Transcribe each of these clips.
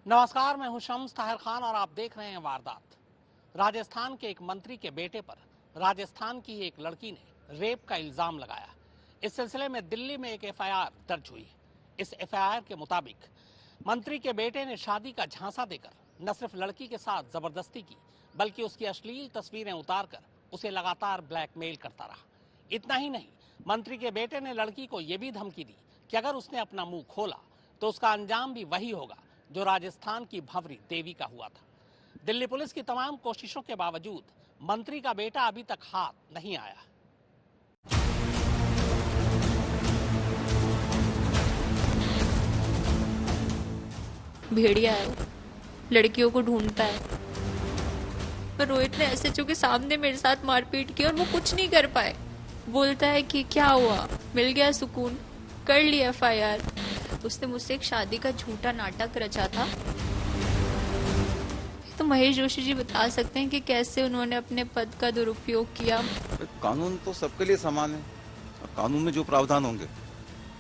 नमस्कार, मैं हूं शम्स ताहिर खान और आप देख रहे हैं वारदात। राजस्थान के एक मंत्री के बेटे पर राजस्थान की एक लड़की ने रेप का इल्जाम लगाया। इस सिलसिले में दिल्ली में एक एफआईआर दर्ज हुई। इस एफआईआर के मुताबिक मंत्री के बेटे ने शादी का झांसा देकर न सिर्फ लड़की के साथ जबरदस्ती की, बल्कि उसकी अश्लील तस्वीरें उतारकर उसे लगातार ब्लैकमेल करता रहा। इतना ही नहीं, मंत्री के बेटे ने लड़की को यह भी धमकी दी कि अगर उसने अपना मुंह खोला तो उसका अंजाम भी वही होगा जो राजस्थान की भंवरी देवी का हुआ था। दिल्ली पुलिस की तमाम कोशिशों के बावजूद मंत्री का बेटा अभी तक हाथ नहीं आया। भेड़िया है, लड़कियों को ढूंढता है। पर रोहित ने एसएचओ के सामने मेरे साथ मारपीट की और वो कुछ नहीं कर पाए। बोलता है कि क्या हुआ, मिल गया सुकून, कर लिया एफआईआर। उसने मुझसे एक शादी का झूठा नाटक रचा था। तो महेश जोशी जी बता सकते हैं कि कैसे उन्होंने अपने पद का दुरुपयोग किया। कानून तो सबके लिए समान है। कानून में जो प्रावधान होंगे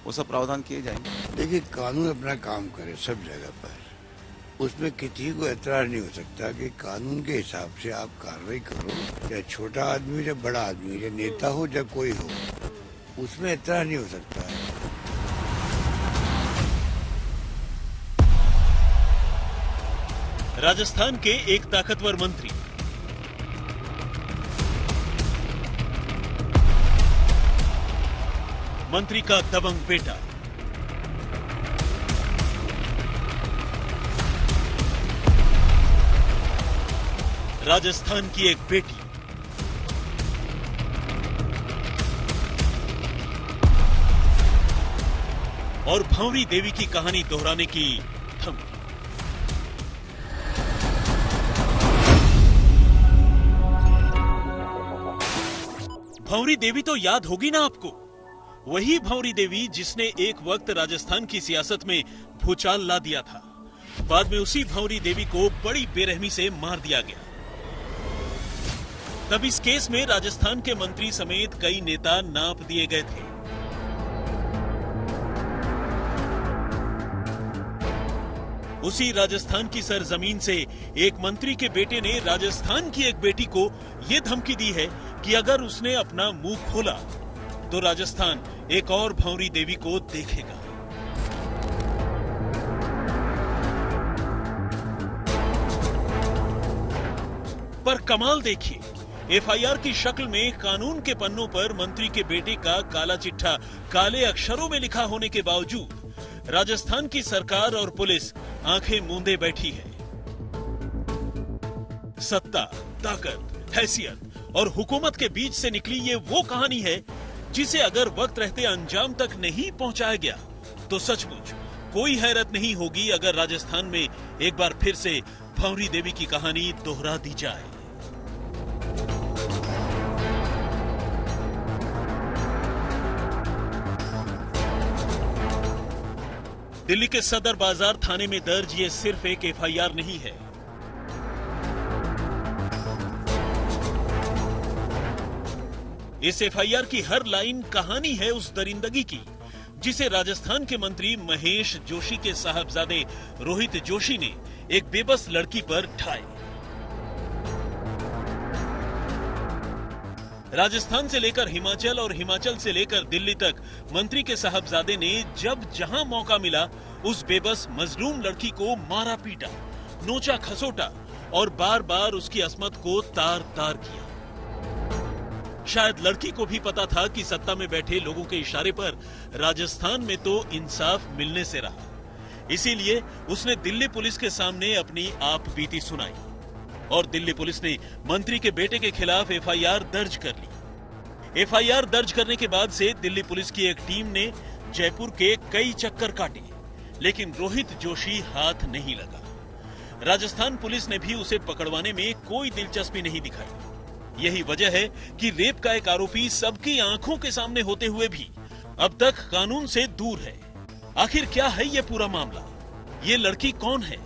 वो सब प्रावधान किए जाएंगे। देखिए, कानून अपना काम करे सब जगह पर, उसमें किसी को एतराज नहीं हो सकता कि कानून के हिसाब से आप कार्रवाई करो। चाहे छोटा आदमी हो, चाहे बड़ा आदमी हो, चाहे नेता हो, चाहे कोई हो, उसमें एतराज नहीं हो सकता है। राजस्थान के एक ताकतवर मंत्री का दबंग बेटा, राजस्थान की एक बेटी, और भंवरी देवी की कहानी दोहराने की धमकी। भंवरी देवी तो याद होगी ना आपको, वही भंवरी देवी जिसने एक वक्त राजस्थान की सियासत में भूचाल ला दिया था। बाद में उसी भंवरी देवी को बड़ी बेरहमी से मार दिया गया। तब इस केस में राजस्थान के मंत्री समेत कई नेता नाप दिए गए थे। उसी राजस्थान की सरजमीन से एक मंत्री के बेटे ने राजस्थान की एक बेटी को यह धमकी दी है कि अगर उसने अपना मुंह खोला तो राजस्थान एक और भंवरी देवी को देखेगा। पर कमाल देखिए, एफआईआर की शक्ल में कानून के पन्नों पर मंत्री के बेटे का काला चिट्ठा काले अक्षरों में लिखा होने के बावजूद राजस्थान की सरकार और पुलिस आंखें मूंदे बैठी है। सत्ता, ताकत, हैसियत और हुकूमत के बीच से निकली ये वो कहानी है जिसे अगर वक्त रहते अंजाम तक नहीं पहुंचाया गया तो सचमुच कोई हैरत नहीं होगी अगर राजस्थान में एक बार फिर से भंवरी देवी की कहानी दोहरा दी जाए। दिल्ली के सदर बाजार थाने में दर्ज ये सिर्फ एक एफआईआर नहीं है। इस एफआईआर की हर लाइन कहानी है उस दरिंदगी की जिसे राजस्थान के मंत्री महेश जोशी के साहबजादे रोहित जोशी ने एक बेबस लड़की पर ढाए। राजस्थान से लेकर हिमाचल और हिमाचल से लेकर दिल्ली तक मंत्री के साहबजादे ने जब जहां मौका मिला उस बेबस मजलूम लड़की को मारा पीटा, नोचा खसोटा और बार बार उसकी अस्मत को तार तार किया। शायद लड़की को भी पता था कि सत्ता में बैठे लोगों के इशारे पर राजस्थान में तो इंसाफ मिलने से रहा, इसीलिए उसने दिल्ली पुलिस के सामने अपनी आप बीती सुनाई और दिल्ली पुलिस ने मंत्री के बेटे के खिलाफ एफआईआर दर्ज कर ली। एफआईआर दर्ज करने के बाद से दिल्ली पुलिस की एक टीम ने जयपुर के कई चक्कर काटे, लेकिन रोहित जोशी हाथ नहीं लगा। राजस्थान पुलिस ने भी उसे पकड़वाने में कोई दिलचस्पी नहीं दिखाई। यही वजह है कि रेप का एक आरोपी सबकी आंखों के सामने होते हुए भी अब तक कानून से दूर है। आखिर क्या है ये पूरा मामला? ये लड़की कौन है?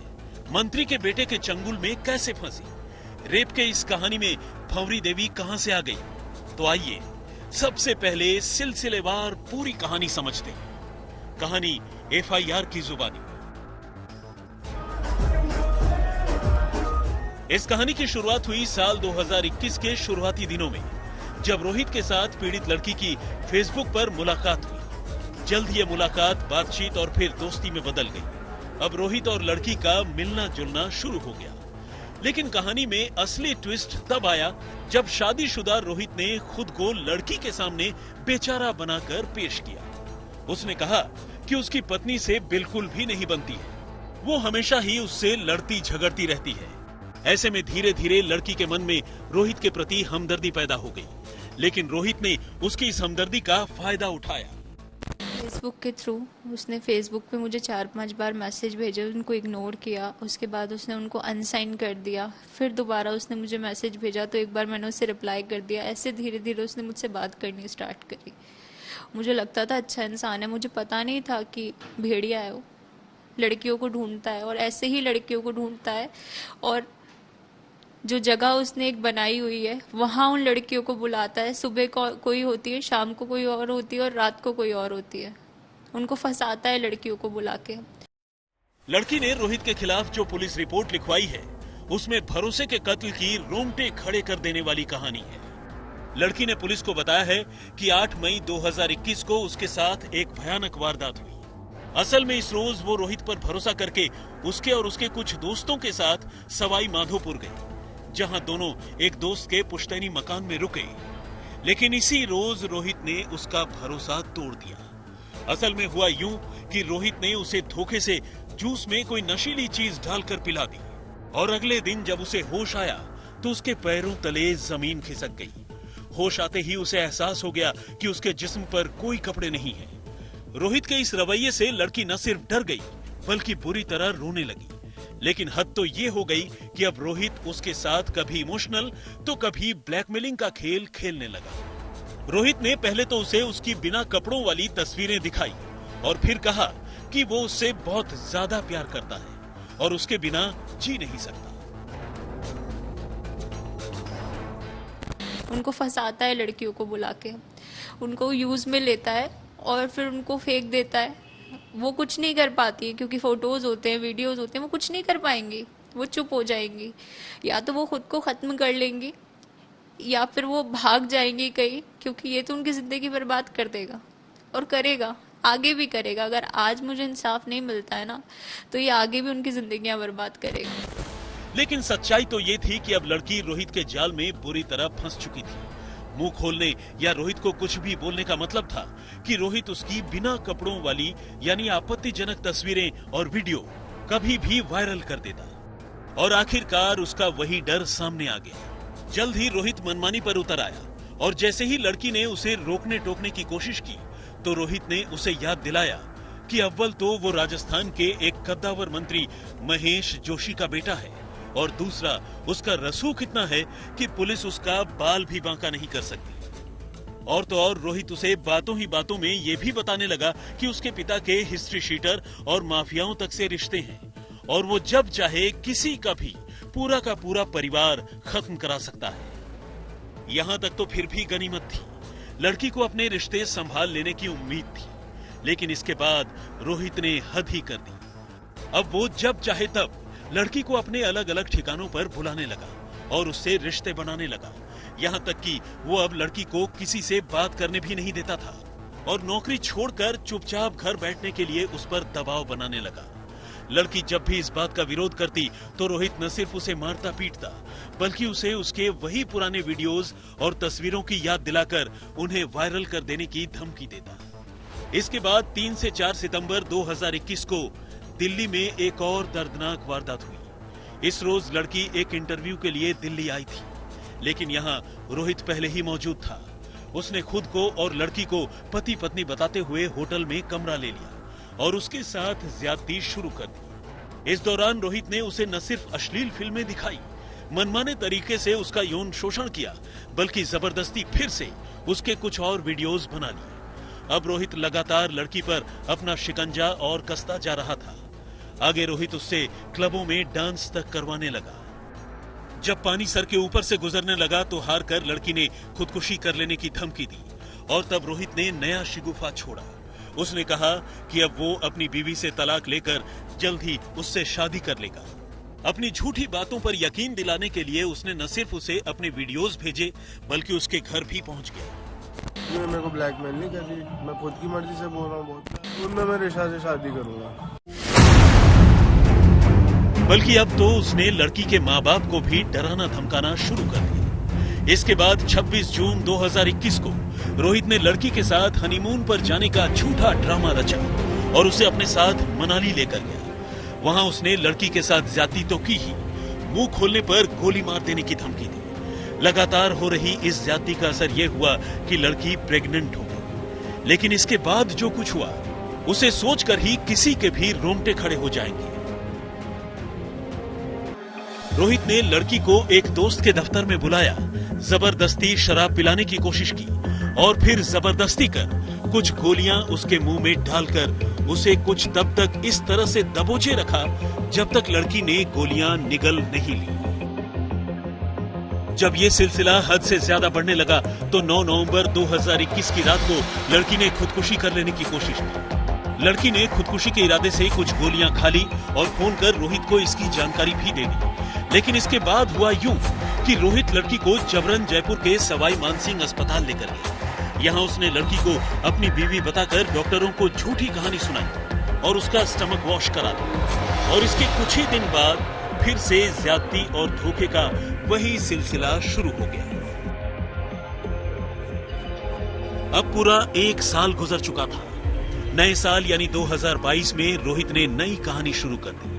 मंत्री के बेटे के चंगुल में कैसे फंसी? रेप के इस कहानी में भंवरी देवी कहां से आ गई? तो आइए सबसे पहले सिलसिलेवार पूरी कहानी समझते हैं। कहानी एफआईआर की जुबानी। इस कहानी की शुरुआत हुई साल 2021 के शुरुआती दिनों में, जब रोहित के साथ पीड़ित लड़की की फेसबुक पर मुलाकात हुई। जल्द ये मुलाकात बातचीत और फिर दोस्ती में बदल गई। अब रोहित और लड़की का मिलना जुलना शुरू हो गया। लेकिन कहानी में असली ट्विस्ट तब आया जब शादीशुदा रोहित ने खुद को लड़की के सामने बेचारा बनाकर पेश किया। उसने कहा कि उसकी पत्नी से बिल्कुल भी नहीं बनती है, वो हमेशा ही उससे लड़ती झगड़ती रहती है। ऐसे में धीरे धीरे लड़की के मन में रोहित के प्रति हमदर्दी पैदा हो गई, लेकिन रोहित ने उसकी इस हमदर्दी का फायदा उठाया। फेसबुक के थ्रू उसने फेसबुक पे मुझे 4-5 बार मैसेज भेजे, उनको इग्नोर किया। उसके बाद उसने उनको अनसाइन कर दिया। फिर दोबारा उसने मुझे मैसेज भेजा तो एक बार मैंने उसे रिप्लाई कर दिया। ऐसे धीरे धीरे उसने मुझसे बात करनी स्टार्ट करी। मुझे लगता था अच्छा इंसान है, मुझे पता नहीं था कि भेड़िया है। वो लड़कियों को ढूंढता है और ऐसे ही लड़कियों को ढूंढता है, और जो जगह उसने एक बनाई हुई है वहां उन लड़कियों को बुलाता है। सुबह कोई होती है, शाम को कोई और होती है और रात को कोई और होती है। उनको फंसाता है लड़कियों को बुला के। लड़की ने रोहित के खिलाफ जो पुलिस रिपोर्ट लिखवाई है, उसमें भरोसे के कत्ल की रोंगटे खड़े कर देने वाली कहानी है। लड़की ने पुलिस को बताया है कि 8 मई 2021 को उसके साथ एक भयानक वारदात हुई। असल में इस रोज वो रोहित पर भरोसा करके उसके और उसके कुछ दोस्तों के साथ सवाई माधोपुर गई, जहां दोनों एक दोस्त के पुश्तैनी मकान में रुके। लेकिन इसी रोज रोहित ने उसका भरोसा तोड़ दिया। असल में हुआ यूं कि रोहित ने उसे धोखे से जूस में कोई नशीली चीज डालकर पिला दी, और अगले दिन जब उसे होश आया तो उसके पैरों तले जमीन खिसक गई। होश आते ही उसे एहसास हो गया कि उसके जिस्म पर कोई कपड़े नहीं है। रोहित के इस रवैये से लड़की न सिर्फ डर गई बल्कि बुरी तरह रोने लगी। लेकिन हद तो ये हो गई कि अब रोहित उसके साथ कभी इमोशनल तो कभी ब्लैकमेलिंग का खेल खेलने लगा। रोहित ने पहले तो उसे उसकी बिना कपड़ों वाली तस्वीरें दिखाई और फिर कहा कि वो उससे बहुत ज्यादा प्यार करता है और उसके बिना जी नहीं सकता। उनको फंसाता है लड़कियों को बुला के, उनको यूज में लेता है और फिर उनको फेंक देता है। वो कुछ नहीं कर पाती है क्योंकि फोटोज होते हैं, वीडियोज होते हैं, वो कुछ नहीं कर पाएंगी, वो चुप हो जाएंगी। या तो वो खुद को खत्म कर लेंगी या फिर वो भाग जाएंगी कहीं, क्योंकि ये तो उनकी जिंदगी बर्बाद कर देगा और करेगा, आगे भी करेगा। अगर आज मुझे इंसाफ नहीं मिलता है ना तो ये आगे भी उनकी जिंदगियां बर्बाद करेगा। लेकिन सच्चाई तो ये थी कि अब लड़की रोहित के जाल में बुरी तरह फंस चुकी थी। मुंह खोलने या रोहित को कुछ भी बोलने का मतलब था कि रोहित उसकी बिना कपड़ों वाली यानी आपत्तिजनक तस्वीरें और वीडियो कभी भी वायरल कर देता। और आखिरकार उसका वही डर सामने आ गया। जल्द ही रोहित मनमानी पर उतर आया और जैसे ही लड़की ने उसे रोकने टोकने की कोशिश की तो रोहित ने उसे याद दिलाया कि अव्वल तो वो राजस्थान के एक कद्दावर मंत्री महेश जोशी का बेटा है और दूसरा उसका रसूख इतना है कि पुलिस उसका बाल भी बांका नहीं कर सकती। और तो और रोहित उसे बातों ही बातों में ये भी बताने लगा कि उसके पिता के हिस्ट्री शीटर और माफियाओं तक से रिश्ते हैं और वो जब चाहे किसी का भी पूरा का पूरा परिवार खत्म करा सकता है। यहां तक तो फिर भी गनीमत थी, लड़की को अपने रिश्ते संभाल लेने की उम्मीद थी। लेकिन इसके बाद रोहित ने हद ही कर दी। अब वो जब चाहे तब लड़की को अपने अलग अलग ठिकानों पर बुलाने लगा और उससे रिश्ते बनाने लगा। यहाँ तक कि वो अब लड़की को किसी से बात करने भी नहीं देता था और नौकरी छोड़कर चुपचाप घर बैठने के लिए उस पर दबाव बनाने लगा। लड़की जब भी इस बात का विरोध करती तो रोहित न सिर्फ उसे मारता पीटता बल्कि उसे उसके वही पुराने वीडियोस और तस्वीरों की याद दिलाकर उन्हें वायरल कर देने की धमकी देता। इसके बाद 3 से 4 सितंबर 2021 को दिल्ली में एक और दर्दनाक वारदात हुई। इस रोज लड़की एक इंटरव्यू के लिए दिल्ली आई थी, लेकिन यहाँ रोहित पहले ही मौजूद था। उसने खुद को और लड़की को पति पत्नी बताते हुए होटल में कमरा ले लिया और उसके साथ ज्यादती शुरू कर दी। इस दौरान रोहित ने उसे न सिर्फ अश्लील फिल्में दिखाई, मनमाने तरीके से उसका यौन शोषण किया, बल्कि जबरदस्ती फिर से उसके कुछ और वीडियोस बना लिए। अब रोहित लगातार लड़की पर अपना शिकंजा और कसता जा रहा था। आगे रोहित उससे क्लबों में डांस तक करवाने लगा। जब पानी सर के ऊपर से गुजरने लगा तो हार कर लड़की ने खुदकुशी कर लेने की धमकी दी और तब रोहित ने नया शिगुफा छोड़ा। उसने कहा कि अब वो अपनी बीवी से तलाक लेकर जल्द ही उससे शादी कर लेगा। अपनी झूठी बातों पर यकीन दिलाने के लिए उसने न सिर्फ उसे अपने वीडियोस भेजे बल्कि उसके घर भी पहुंच गया। ये मेरे को ब्लैकमेल नहीं कर रही, मैं खुद की मर्जी से बोल रहा हूँ। बहुत मैं मेरे रिश्ता से शादी करूंगा। बल्कि अब तो उसने लड़की के माँ बाप को भी डराना धमकाना शुरू कर दिया। इसके बाद 26 जून 2021 को रोहित ने लड़की के साथ हनीमून पर जाने का झूठा ड्रामा रचा और उसे अपने साथ मनाली लेकर गया। वहां उसने लड़की के साथ ज्यादती तो की ही, मुंह खोलने पर गोली मार देने की धमकी दी। लगातार हो रही इस ज्यादती का असर यह हुआ कि लड़की प्रेग्नेंट हो गई। लेकिन इसके बाद जो कुछ हुआ उसे सोचकर ही किसी के भी रोंगटे खड़े हो जाएंगे। रोहित ने लड़की को एक दोस्त के दफ्तर में बुलाया, जबरदस्ती शराब पिलाने की कोशिश की और फिर जबरदस्ती कर कुछ गोलियां उसके मुंह में डालकर उसे कुछ तब तक इस तरह से दबोचे रखा जब तक लड़की ने गोलियां निगल नहीं ली। जब ये सिलसिला हद से ज्यादा बढ़ने लगा तो 9 नवंबर 2021 की रात को लड़की ने खुदकुशी कर लेने की कोशिश की। लड़की ने खुदकुशी के इरादे से कुछ गोलियां खा ली और फोन कर रोहित को इसकी जानकारी भी दे दी। लेकिन इसके बाद हुआ यूं कि रोहित लड़की को जबरन जयपुर के सवाई मानसिंह अस्पताल लेकर गया। यहाँ उसने लड़की को अपनी बीवी बताकर डॉक्टरों को झूठी कहानी सुनाई और उसका स्टमक वॉश करा दिया। और इसके कुछ ही दिन बाद फिर से ज्यादती और धोखे का वही सिलसिला शुरू हो गया। अब पूरा 1 साल गुजर चुका था। नए साल यानी 2022 में रोहित ने नई कहानी शुरू कर दी।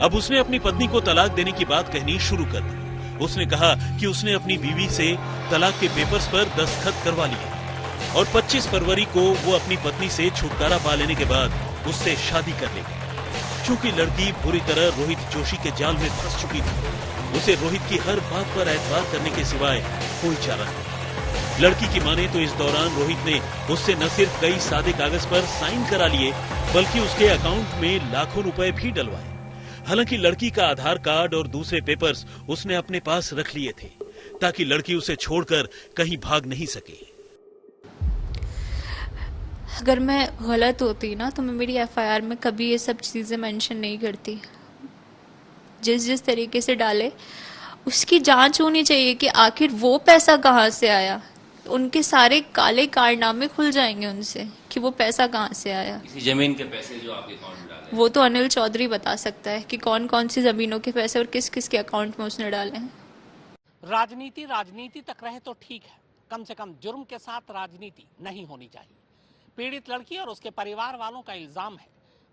अब उसने अपनी पत्नी को तलाक देने की बात कहनी शुरू कर दी। उसने कहा कि उसने अपनी बीवी से तलाक के पेपर्स पर दस्तखत करवा लिए और 25 फरवरी को वो अपनी पत्नी से छुटकारा पा लेने के बाद उससे शादी कर लेगी। चूंकि लड़की बुरी तरह रोहित जोशी के जाल में फंस चुकी थी, उसे रोहित की हर बात पर एतबार करने के सिवाय कोई चारा नहीं। लड़की की माने तो इस दौरान रोहित ने उससे न सिर्फ कई सादे कागज पर साइन करा लिए बल्कि उसके अकाउंट में लाखों रुपए भी डलवाए। हालांकि लड़की का आधार कार्ड और दूसरे पेपर्स उसने अपने पास रख लिए थे ताकि लड़की उसे छोड़कर कहीं भाग नहीं सके। अगर मैं गलत होती ना तो मैं मेरी एफआईआर में कभी ये सब चीज़ें मेंशन नहीं करती। जिस तरीके से डाले उसकी जांच होनी चाहिए कि आखिर वो पैसा कहाँ से आया। उनके सारे काले कारनामे खुल जाएंगे उनसे कि वो पैसा कहाँ से आया। इसी जमीन के पैसे जो आपके अकाउंट में डाले वो तो अनिल चौधरी बता सकता है कि कौन कौन सी जमीनों के पैसे और किस किस के अकाउंट में उसने डाले हैं। राजनीति तक रहे तो ठीक है, कम से कम जुर्म के साथ राजनीति नहीं होनी चाहिए। पीड़ित लड़की और उसके परिवार वालों का इल्जाम है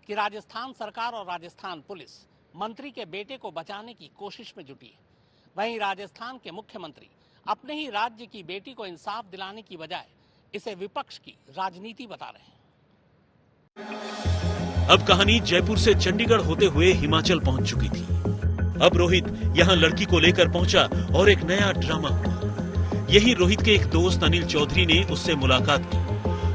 कि राजस्थान सरकार और राजस्थान पुलिस मंत्री के बेटे को बचाने की कोशिश में जुटी है। वहीं राजस्थान के मुख्यमंत्री अपने ही राज्य की बेटी को इंसाफ दिलाने की बजाय इसे विपक्ष की राजनीति बता रहे हैं। अब कहानी जयपुर से चंडीगढ़ होते हुए हिमाचल पहुंच चुकी थी। अब रोहित यहां लड़की को लेकर पहुंचा और एक नया ड्रामा हुआ। यही रोहित के एक दोस्त अनिल चौधरी ने उससे मुलाकात की।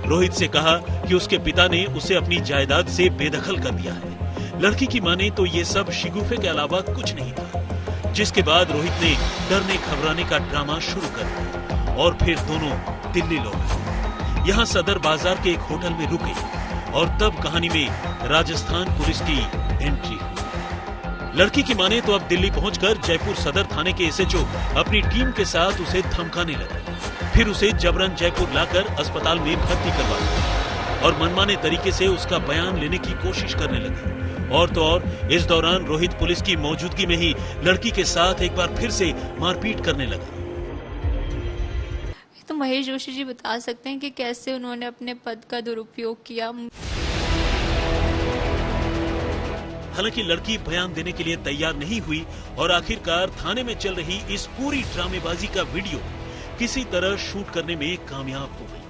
रोहित से कहा कि उसके पिता ने उसे अपनी जायदाद से बेदखल कर दिया है। लड़की की माने तो ये सब शिगुफे के अलावा कुछ नहीं था। जिसके बाद रोहित ने डरने घबराने का ड्रामा शुरू कर दिया और फिर दोनों दिल्ली लौट गए। यहाँ सदर बाजार के एक होटल में रुके और तब कहानी में राजस्थान पुलिस की एंट्री हुई। लड़की की माने तो अब दिल्ली पहुंचकर जयपुर सदर थाने के एसएचओ अपनी टीम के साथ उसे धमकाने लगे। फिर उसे जबरन जयपुर लाकर अस्पताल में भर्ती करवा दिया और मनमाने तरीके से उसका बयान लेने की कोशिश करने लगे। और तो और इस दौरान रोहित पुलिस की मौजूदगी में ही लड़की के साथ एक बार फिर से मारपीट करने लगा। तो महेश जोशी जी बता सकते हैं कि कैसे उन्होंने अपने पद का दुरुपयोग किया। हालांकि लड़की बयान देने के लिए तैयार नहीं हुई और आखिरकार थाने में चल रही इस पूरी ड्रामेबाजी का वीडियो किसी तरह शूट करने में कामयाब हो गई।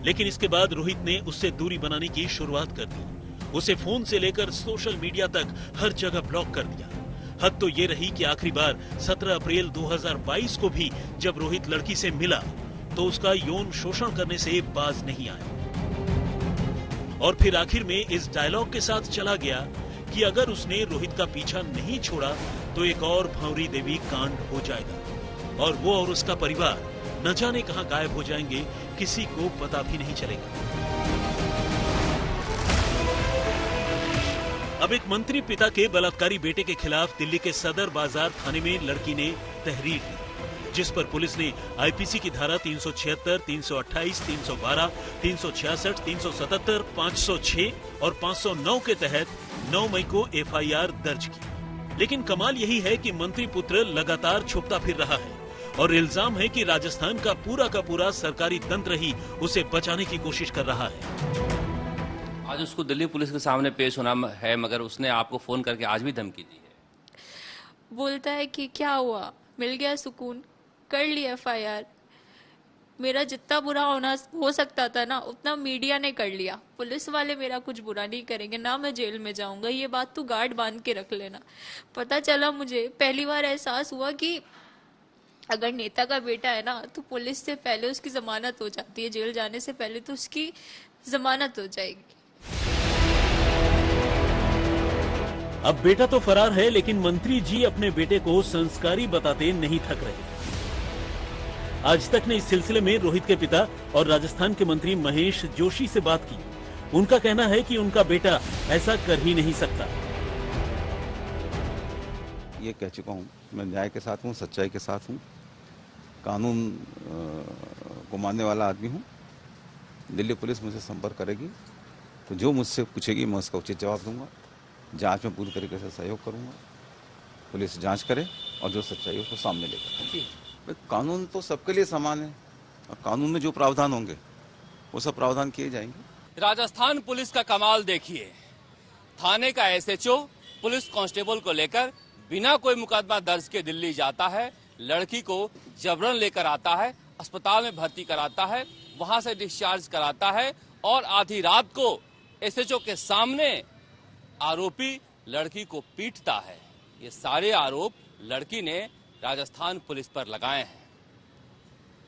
लेकिन इसके बाद रोहित ने उससे दूरी बनाने की शुरुआत कर दी। उसे फोन से लेकर सोशल मीडिया तक हर जगह ब्लॉक कर दिया। हद तो ये रही कि आखिरी बार 17 अप्रैल 2022 को भी जब रोहित लड़की से मिला तो उसका यौन शोषण करने से बाज नहीं आया। और फिर आखिर में इस डायलॉग के साथ चला गया कि अगर उसने रोहित का पीछा नहीं छोड़ा तो एक और भंवरी देवी कांड हो जाएगा और वो और उसका परिवार न जाने कहां गायब हो जाएंगे, किसी को पता भी नहीं चलेगा। अब एक मंत्री पिता के बलात्कारी बेटे के खिलाफ दिल्ली के सदर बाजार थाने में लड़की ने तहरीर दी, जिस पर पुलिस ने आईपीसी की धारा 376, 328, 312, 366, 377, 506 और 509 के तहत 9 मई को एफआईआर दर्ज की। लेकिन कमाल यही है कि मंत्री पुत्र लगातार छुपता फिर रहा है और इल्जाम है कि राजस्थान का पूरा सरकारी तंत्र ही उसे बचाने की कोशिश कर रहा है। आज उसको दिल्ली पुलिस के सामने पेश होना है, मगर उसने आपको फोन करके आज भी धमकी दी है। बोलता है कि क्या हुआ, मिल गया सुकून, कर ली एफआईआर। मेरा जितना बुरा होना हो सकता था ना, उतना मीडिया ने कर लिया। पुलिस वाले मेरा कुछ बुरा नहीं करेंगे, ना मैं जेल में जाऊंगा, ये बात तू गार्ड बांध के रख लेना। पता चला मुझे, पहली बार एहसास हुआ कि अगर नेता का बेटा है ना, तो पुलिस से पहले उसकी जमानत हो जाती है, जेल जाने से पहले तो उसकी जमानत हो जाएगी। अब बेटा तो फरार है, लेकिन मंत्री जी अपने बेटे को संस्कारी बताते नहीं थक रहे। आज तक ने इस सिलसिले में रोहित के पिता और राजस्थान के मंत्री महेश जोशी से बात की। उनका कहना है कि उनका बेटा ऐसा कर ही नहीं सकता। ये कह चुका हूँ, मैं न्याय के साथ हूँ, सच्चाई के साथ हूँ, कानून को मानने वाला आदमी हूँ। दिल्ली पुलिस मुझसे संपर्क करेगी तो जो मुझसे पूछेगी मैं उसका उचित जवाब दूंगा। जांच में पूरी तरीके से सहयोग करूंगा। पुलिस जांच करे और जो सच्चाई है उसको सामने लेकर। कानून तो सबके लिए समान है और कानून में जो प्रावधान होंगे वो सब प्रावधान किए जाएंगे। राजस्थान पुलिस का कमाल देखिए, थाने का एसएचओ पुलिस कांस्टेबल को लेकर बिना कोई मुकदमा दर्ज के दिल्ली जाता है, लड़की को जबरन लेकर आता है, अस्पताल में भर्ती कराता है, वहां से डिस्चार्ज कराता है और आधी रात को एसएचओ के सामने आरोपी लड़की को पीटता है। ये सारे आरोप लड़की ने राजस्थान पुलिस पर लगाए हैं।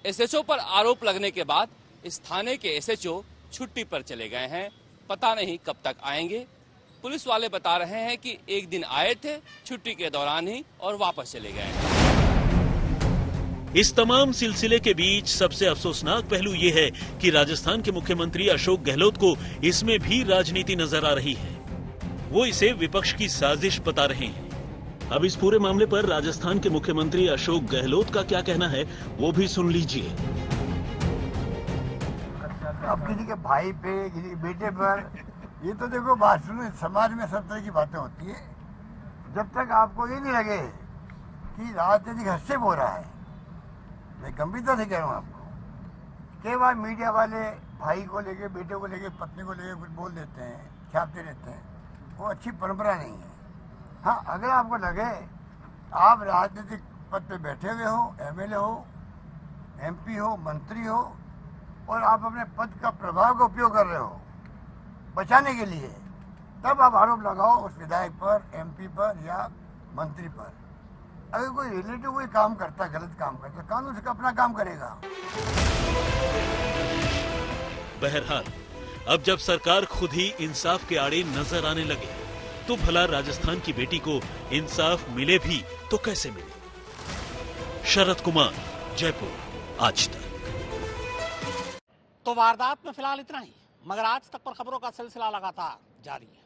एसएचओ पर आरोप लगने के बाद इस थाने के एसएचओ छुट्टी पर चले गए हैं, पता नहीं कब तक आएंगे। पुलिस वाले बता रहे हैं कि एक दिन आए थे, छुट्टी के दौरान ही और वापस चले गए हैं। इस तमाम सिलसिले के बीच सबसे अफसोसनाक पहलू ये है कि राजस्थान के मुख्यमंत्री अशोक गहलोत को इसमें भी राजनीति नजर आ रही है। वो इसे विपक्ष की साजिश बता रहे हैं। अब इस पूरे मामले पर राजस्थान के मुख्यमंत्री अशोक गहलोत का क्या कहना है वो भी सुन लीजिए। अब किसी के भाई पे, किसी के बेटे पर, ये तो देखो बात सुनो, समाज में सब तरह की बातें होती है। जब तक आपको ये नहीं लगे कि राजनीतिक हस्तक्षेप हो रहा है, मैं गंभीरता से कह रहा हूँ आपको, कई बार मीडिया वाले भाई को लेके, बेटे को लेके, पत्नी को लेके कुछ बोल देते हैं, छापते रहते हैं, वो अच्छी परंपरा नहीं है। हाँ, अगर आपको लगे आप राजनीतिक पद पे बैठे हुए हो, एमएलए हो, एमपी हो, मंत्री हो और आप अपने पद का प्रभाव का उपयोग कर रहे हो बचाने के लिए, तब आप आरोप लगाओ उस विधायक पर, एमपी पर या मंत्री पर। अगर कोई रिलेटिव कोई काम करता, गलत काम करता, कानून से अपना काम करेगा। बहरहाल अब जब सरकार खुद ही इंसाफ के आड़े नजर आने लगे तो भला राजस्थान की बेटी को इंसाफ मिले भी तो कैसे मिले। शरद कुमार, जयपुर, आज तक। तो वारदात में फिलहाल इतना ही, मगर आज तक पर खबरों का सिलसिला लगातार जारी है।